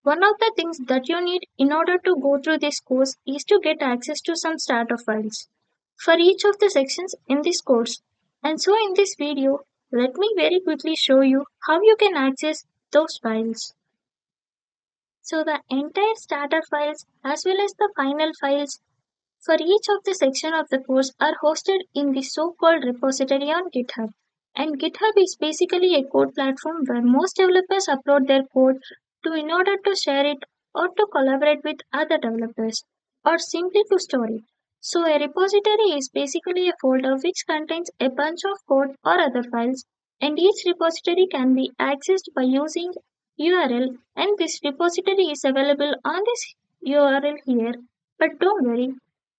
One of the things that you need in order to go through this course is to get access to some starter files for each of the sections in this course. And so in this video, let me very quickly show you how you can access those files. So the entire starter files as well as the final files for each of the section of the course are hosted in the so-called repository on GitHub. And GitHub is basically a code platform where most developers upload their code to in order to share it or to collaborate with other developers or simply to store it. So a repository is basically a folder which contains a bunch of code or other files, and each repository can be accessed by using URL, and this repository is available on this URL here. But don't worry,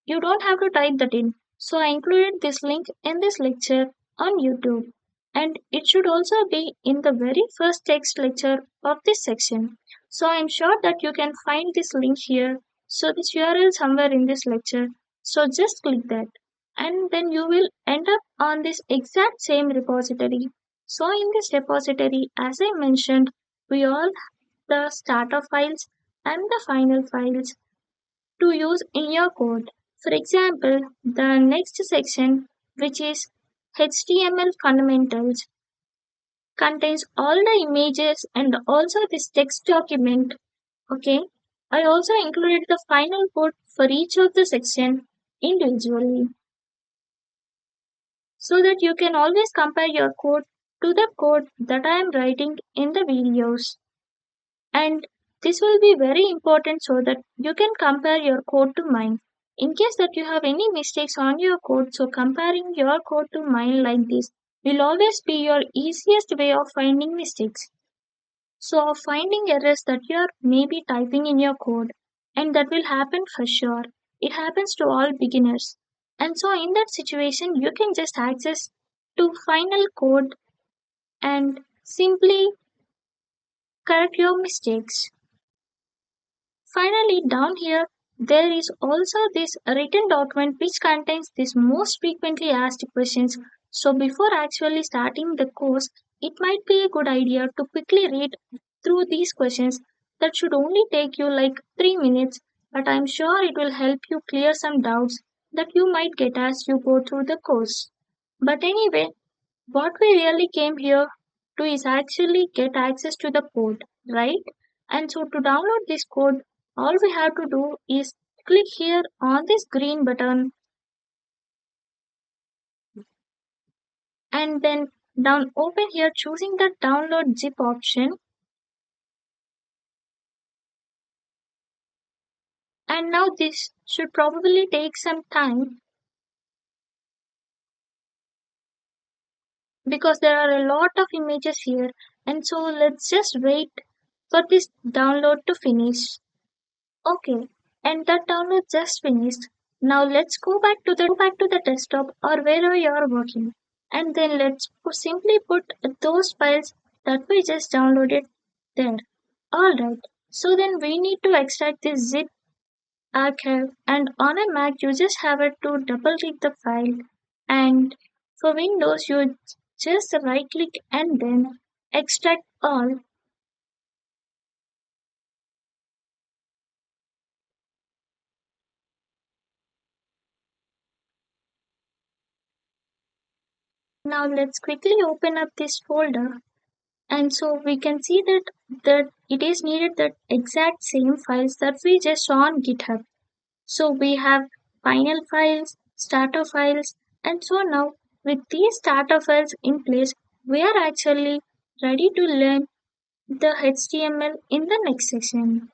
you don't have to type that in. So I included this link in this lecture on YouTube, and it should also be in the very first text lecture of this section. So I'm sure that you can find this link here. So this URL somewhere in this lecture. So just click that, and then you will end up on this exact same repository. So in this repository, as I mentioned, we all have the starter files and the final files to use in your code. For example, the next section, which is HTML fundamentals, contains all the images and also this text document. Okay, I also included the final code for each of the section individually so that you can always compare your code to the code that I am writing in the videos. And this will be very important so that you can compare your code to mine. In case that you have any mistakes on your code, so comparing your code to mine like this will always be your easiest way of finding mistakes. So of finding errors that you are maybe typing in your code, and that will happen for sure. It happens to all beginners. And so in that situation you can just access to final code and simply correct your mistakes. Finally, down here, there is also this written document which contains these most frequently asked questions. So before actually starting the course, it might be a good idea to quickly read through these questions. That should only take you like 3 minutes, but I'm sure it will help you clear some doubts that you might get as you go through the course. But anyway, what we really came here to is actually get access to the code, right? And so to download this code, all we have to do is click here on this green button and then down open here choosing the download zip option. And now this should probably take some time because there are a lot of images here. And so let's just wait for this download to finish. Okay, and that download just finished. Now let's go back to the desktop or wherever you are working, and then let's simply put those files that we just downloaded there. Alright, so then we need to extract this zip archive, and on a Mac you just have it to double click the file, and for Windows you just right click and then extract all. Now let's quickly open up this folder, and so we can see that it is needed that exact same files that we just saw on GitHub. So we have final files, starter files, and so now with these starter files in place, we are actually ready to learn the HTML in the next section.